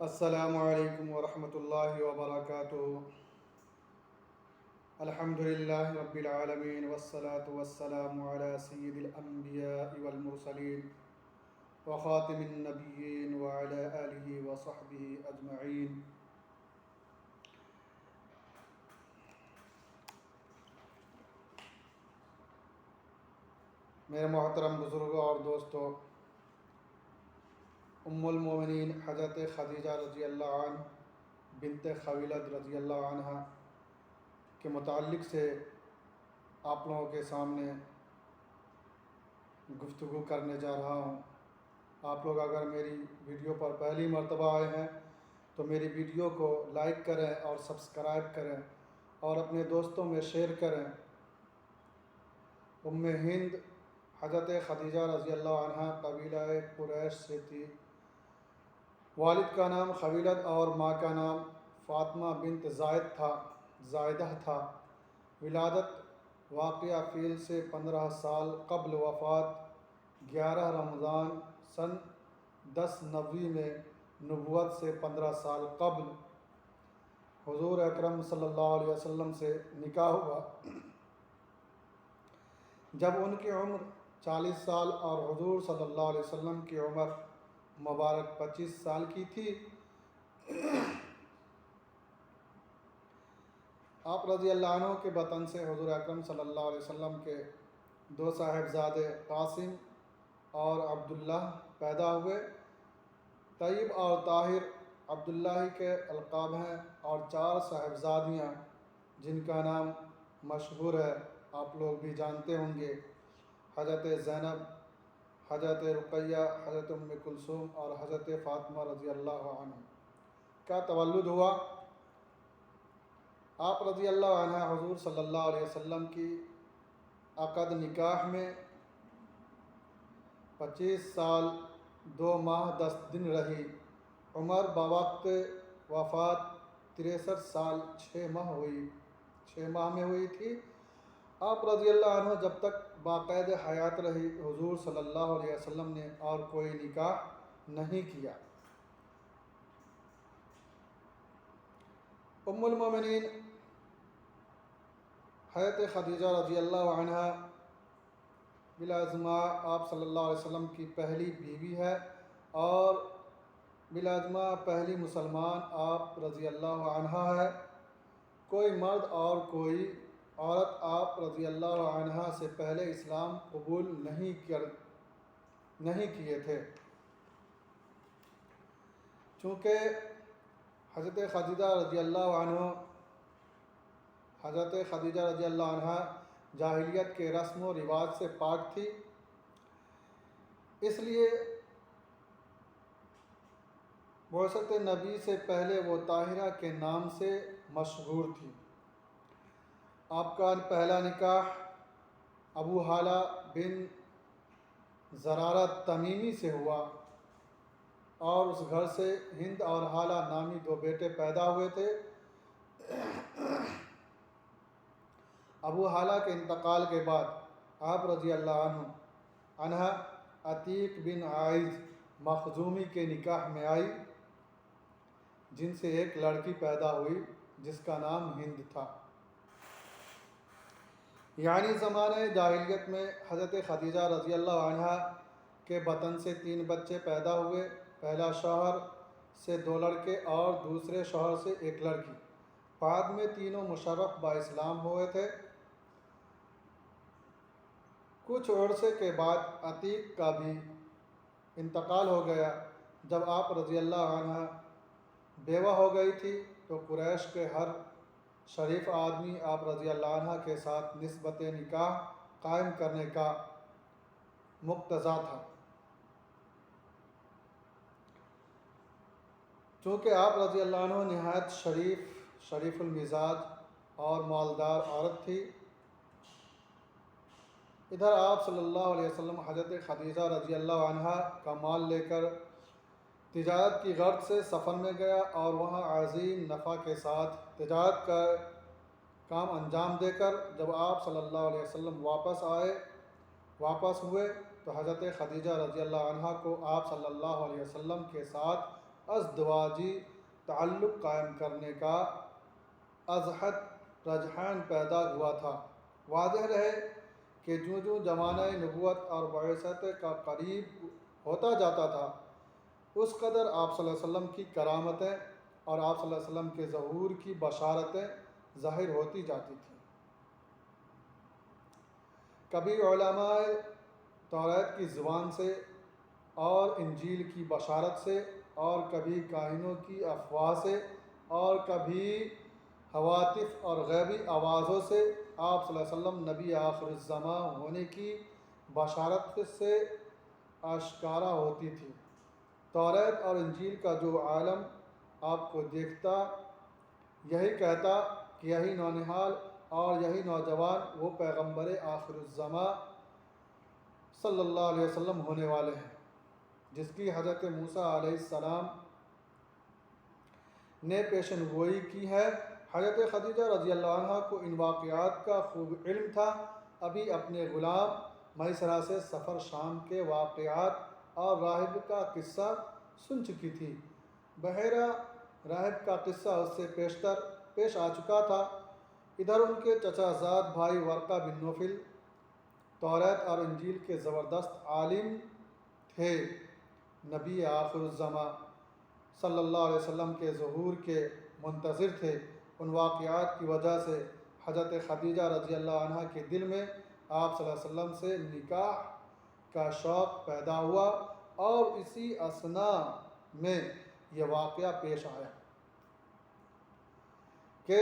السلام علیکم ورحمۃ اللہ وبرکاتہ۔ الحمد للہ رب العالمین والصلاة والسلام علی سید الانبیاء والمرسلین وخاتم النبیین وعلی آلہ وصحبہ اجمعین۔ میرے محترم بزرگوں اور دوستوں، ام المومنین حضرت خدیجہ رضی اللہ عنہ بنت خویلد رضی اللہ عنہ کے متعلق سے آپ لوگوں کے سامنے گفتگو کرنے جا رہا ہوں۔ آپ لوگ اگر میری ویڈیو پر پہلی مرتبہ آئے ہیں تو میری ویڈیو کو لائک کریں اور سبسکرائب کریں اور اپنے دوستوں میں شیئر کریں۔ ام ہند حضرت خدیجہ رضی اللہ عنہ قبیلہ قریش سے تھی۔ والد کا نام خویلد اور ماں کا نام فاطمہ بنت زائدہ تھا۔ ولادت واقعہ فیل سے 15 سال قبل وفات 11 رمضان سن 1090 میں، نبوت سے 15 سال قبل حضور اکرم صلی اللہ علیہ وسلم سے نکاح ہوا۔ جب ان کی عمر 40 سال اور حضور صلی اللہ علیہ وسلم کی عمر مبارک 25 سال کی تھی، آپ رضی اللہ عنہ کے بطن سے حضور اکرم صلی اللہ علیہ وسلم کے 2 صاحبزادے قاسم اور عبداللہ پیدا ہوئے۔ طیب اور طاہر عبداللہ کے القاب ہیں، اور 4 صاحبزادیاں جن کا نام مشہور ہے، آپ لوگ بھی جانتے ہوں گے، حضرت زینب، حضرت رقیہ، حضرت ام کلثوم اور حضرت فاطمہ رضی اللہ عنہ کا تولد ہوا۔ آپ رضی اللہ عنہ حضور صلی اللہ علیہ وسلم کی عقد نکاح میں 25 سال 2 ماہ 10 دن رہی۔ عمر بوقت وفات 63 سال 6 ماہ میں ہوئی تھی۔ آپ رضی اللہ عنہ جب تک باقید حیات رہی، حضور صلی اللہ علیہ وسلم نے اور کوئی نکاح نہیں کیا۔ ام المومنین حضرت خدیجہ رضی اللہ عنہ بلازمہ آپ صلی اللہ علیہ وسلم کی پہلی بیوی ہے اور بلازمہ پہلی مسلمان آپ رضی اللہ عنہ ہے۔ کوئی مرد اور کوئی عورت آپ رضی اللہ عنہ سے پہلے اسلام قبول نہیں کیے تھے، چونکہ حضرت خدیجہ رضی اللہ عنہ جاہلیت کے رسم و رواج سے پاک تھی، اس لیے بعثت نبی سے پہلے وہ طاہرہ کے نام سے مشہور تھی۔ آپ کا پہلا نکاح ابو حالہ بن زرارہ تمیمی سے ہوا اور اس گھر سے ہند اور حالہ نامی 2 بیٹے پیدا ہوئے تھے۔ ابو حالہ کے انتقال کے بعد آپ رضی اللہ عنہ عتیق بن عائض مخزومی کے نکاح میں آئی، جن سے ایک لڑکی پیدا ہوئی جس کا نام ہند تھا۔ یعنی زمانہ جاہلیت میں حضرت خدیجہ رضی اللہ عنہ کے بطن سے 3 بچے پیدا ہوئے، پہلا شوہر سے 2 لڑکے اور دوسرے شوہر سے 1 لڑکی۔ بعد میں تینوں مشرف با اسلام ہوئے تھے۔ کچھ عرصے کے بعد عتیق کا بھی انتقال ہو گیا۔ جب آپ رضی اللہ عنہ بیوہ ہو گئی تھی تو قریش کے ہر شریف آدمی آپ رضی اللہ عنہ کے ساتھ نسبت نکاح قائم کرنے کا مقتضی تھا، چونکہ آپ رضی اللہ عنہ نہایت شریف المزاج اور مالدار عورت تھی۔ ادھر آپ صلی اللہ علیہ وسلم حضرت خدیجہ رضی اللہ عنہ کا مال لے کر تجارت کی غرض سے سفر میں گیا اور وہاں عظیم نفع کے ساتھ تجارت کا کام انجام دے کر جب آپ صلی اللہ علیہ وسلم واپس ہوئے تو حضرت خدیجہ رضی اللہ عنہ کو آپ صلی اللہ علیہ وسلم کے ساتھ ازدواجی تعلق قائم کرنے کا ازحد رجحان پیدا ہوا تھا۔ واضح رہے کہ جوں جوں زمانہ نبوت اور بعثت کا قریب ہوتا جاتا تھا، اس قدر آپ صلی اللہ علیہ وسلم کی کرامتیں اور آپ صلی اللہ علیہ وسلم کے ظہور کی بشارتیں ظاہر ہوتی جاتی تھیں۔ کبھی علماء توریت کی زبان سے اور انجیل کی بشارت سے، اور کبھی کاہنوں کی افواہ سے، اور کبھی ہواتف اور غیبی آوازوں سے آپ صلی اللہ علیہ وسلم نبی آخر الزماں ہونے کی بشارت سے آشکارا ہوتی تھی۔ توریت اور انجیل کا جو عالم آپ کو دیکھتا، یہی کہتا کہ یہی نونہال اور یہی نوجوان وہ پیغمبر آخر الزماں صلی اللہ علیہ وسلم ہونے والے ہیں، جس کی حضرت موسیٰ علیہ السلام نے پیشن گوئی کی ہے۔ حضرت خدیجہ رضی اللہ عنہ کو ان واقعات کا خوب علم تھا۔ ابھی اپنے غلام میسرہ سے سفر شام کے واقعات اور راہب کا قصہ سن چکی تھی۔ بحیرہ راہب کا قصہ اس سے پیشتر پیش آ چکا تھا۔ ادھر ان کے چچا زاد بھائی ورقہ بن نوفل توریت اور انجیل کے زبردست عالم تھے، نبی آخر الزماں صلی اللہ علیہ وسلم کے ظہور کے منتظر تھے۔ ان واقعات کی وجہ سے حضرت خدیجہ رضی اللہ عنہ کے دل میں آپ صلی اللہ علیہ وسلم سے نکاح کا شوق پیدا ہوا، اور اسی اثناء میں یہ واقعہ پیش آیا کہ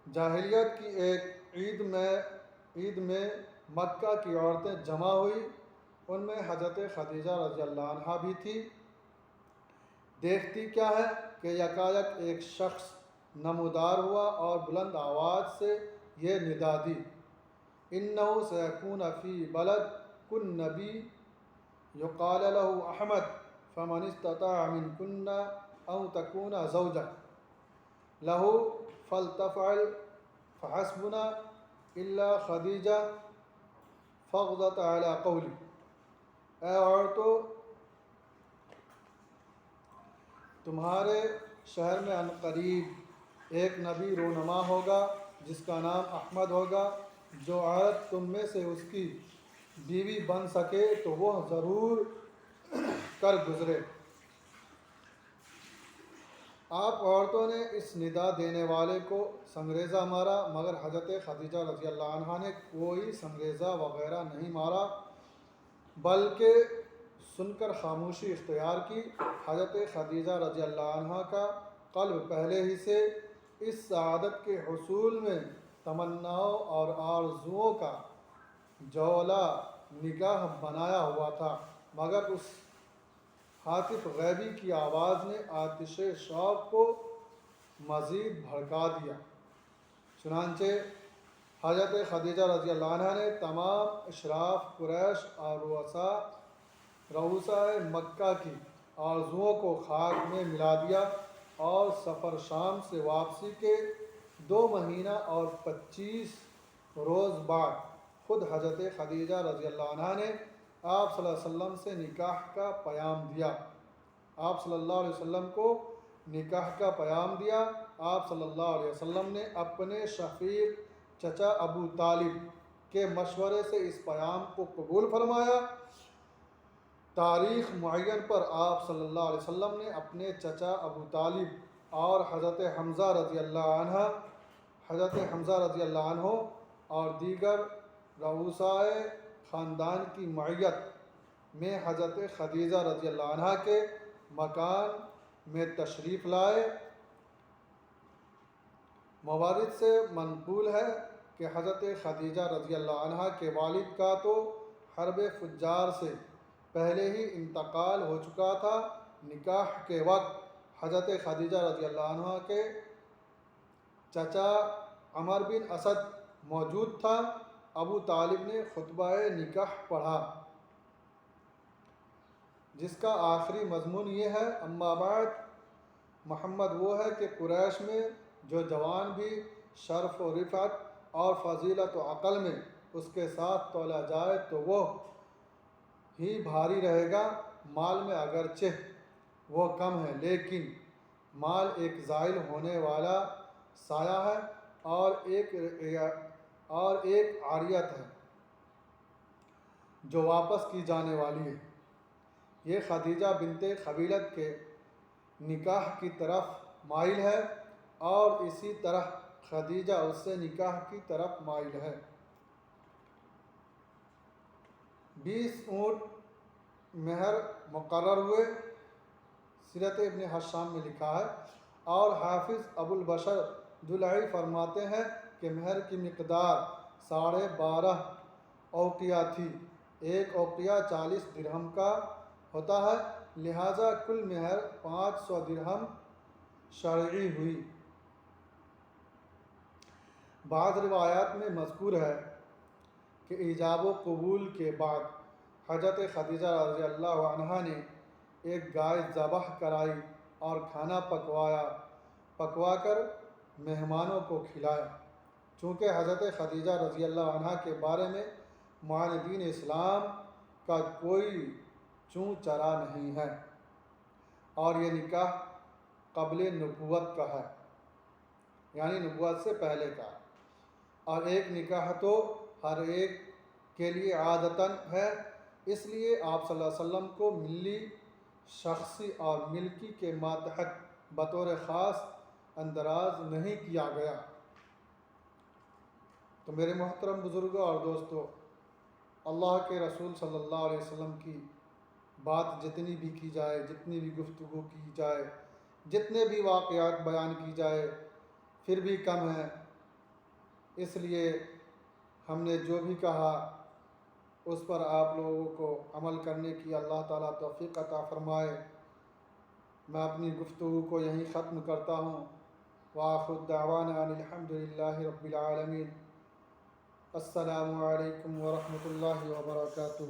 جاہلیت کی ایک عید میں مکہ کی عورتیں جمع ہوئی، ان میں حضرت خدیجہ رضی اللہ عنہ بھی تھی۔ دیکھتی کیا ہے کہ یکایک ایک شخص نمودار ہوا اور بلند آواز سے یہ ندا دی: اِنَّهُ سَيَكُونَ فِي بَلَدِكُنَّ نَبِيٌّ يُقَالُ لَهُ أَحْمَدُ فَمَنِ اسْتَطَاعَ مِنكُنَّ أَن تَكُونَ زَوْجَةً لَهُ فَلْتَفْعَلْ فَحَسْبُنَا إِلَّا خَدِیجَةَ فَغَضَتْ عَلَىٰ قَوْلِهِ۔ اے عورتوں، تمہارے شہر میں عنقریب ایک نبی رونما ہوگا جس کا نام احمد ہوگا۔ جو عورت تم میں سے اس کی بیوی بن سکے تو وہ ضرور کر گزرے۔ آپ عورتوں نے اس ندا دینے والے کو سنگریزہ مارا، مگر حضرت خدیجہ رضی اللہ عنہا نے کوئی سنگریزہ وغیرہ نہیں مارا، بلکہ سن کر خاموشی اختیار کی۔ حضرت خدیجہ رضی اللہ عنہا کا قلب پہلے ہی سے اس سعادت کے حصول میں تمناؤں اور آرزوؤں کا جولا نگاہ بنایا ہوا تھا، مگر اس ہاتف غیبی کی آواز نے آتش شوق کو مزید بھڑکا دیا۔ چنانچہ حضرت خدیجہ رضی اللہ عنہا نے تمام اشراف قریش اور رؤسائے مکہ کی آرزوؤں کو خاک میں ملا دیا، اور سفر شام سے واپسی کے 2 مہینہ اور 25 روز بعد خود حضرت خدیجہ رضی اللہ عنہا نے آپ صلی اللہ علیہ وسلم سے نکاح کا پیام دیا۔ آپ صلی اللہ علیہ وسلم کو نکاح کا پیام دیا۔ آپ صلی اللہ علیہ وسلم نے اپنے شفیق چچا ابو طالب کے مشورے سے اس پیام کو قبول فرمایا۔ تاریخ معین پر آپ صلی اللہ علیہ وسلم نے اپنے چچا ابو طالب اور حضرت حمزہ رضی اللہ عنہ اور دیگر رؤسائے خاندان کی معیت میں حضرت خدیجہ رضی اللہ عنہا کے مکان میں تشریف لائے۔ موارد سے منقول ہے کہ حضرت خدیجہ رضی اللہ عنہا کے والد کا تو حرب فجار سے پہلے ہی انتقال ہو چکا تھا۔ نکاح کے وقت حضرت خدیجہ رضی اللہ عنہا کے چچا عمر بن اسد موجود تھا۔ ابو طالب نے خطبہ نکاح پڑھا، جس کا آخری مضمون یہ ہے: اما بعد، محمد وہ ہے کہ قریش میں جو جوان بھی شرف و رفعت اور فضیلت و عقل میں اس کے ساتھ تولا جائے تو وہ ہی بھاری رہے گا، مال میں اگرچہ وہ کم ہے، لیکن مال ایک زائل ہونے والا سایہ ہے اور ایک عاریت ہے جو واپس کی جانے والی ہے۔ یہ خدیجہ بنت خویلد کے نکاح کی طرف مائل ہے اور اسی طرح خدیجہ اس سے نکاح کی طرف مائل ہے۔ 20 اونٹ مہر مقرر ہوئے، سیرت ابن حشام میں لکھا ہے، اور حافظ ابو البشر دلعی فرماتے ہیں کہ مہر کی مقدار 12.5 اوقیہ تھی، ایک اوقیہ 40 درہم کا ہوتا ہے، لہٰذا کل مہر 500 درہم شرعی ہوئی۔ بعض روایات میں مذکور ہے کہ ایجاب و قبول کے بعد حضرت خدیجہ رضی اللہ عنہا نے ایک گائے ذبح کرائی اور کھانا پکوا کر مہمانوں کو کھلایا۔ چونکہ حضرت خدیجہ رضی اللہ عنہا کے بارے میں معاندین اسلام کا کوئی چوں چرا نہیں ہے، اور یہ نکاح قبل نبوت کا ہے، یعنی نبوت سے پہلے کا، اور ایک نکاح تو ہر ایک کے لیے عادتاً ہے، اس لیے آپ صلی اللہ علیہ وسلم کو ملی، شخصی اور ملکی کے ماتحت بطور خاص اندراز نہیں کیا گیا۔ تو میرے محترم بزرگوں اور دوستوں، اللہ کے رسول صلی اللہ علیہ وسلم کی بات جتنی بھی کی جائے، جتنی بھی گفتگو کی جائے، جتنے بھی واقعات بیان کی جائے، پھر بھی کم ہے۔ اس لیے ہم نے جو بھی کہا اس پر آپ لوگوں کو عمل کرنے کی اللہ تعالیٰ توفیق عطا فرمائے۔ میں اپنی گفتگو کو یہیں ختم کرتا ہوں۔ وآخر دعوانا ان الحمد للہ رب العالمین۔ السلام علیکم ورحمۃ اللہ وبرکاتہ۔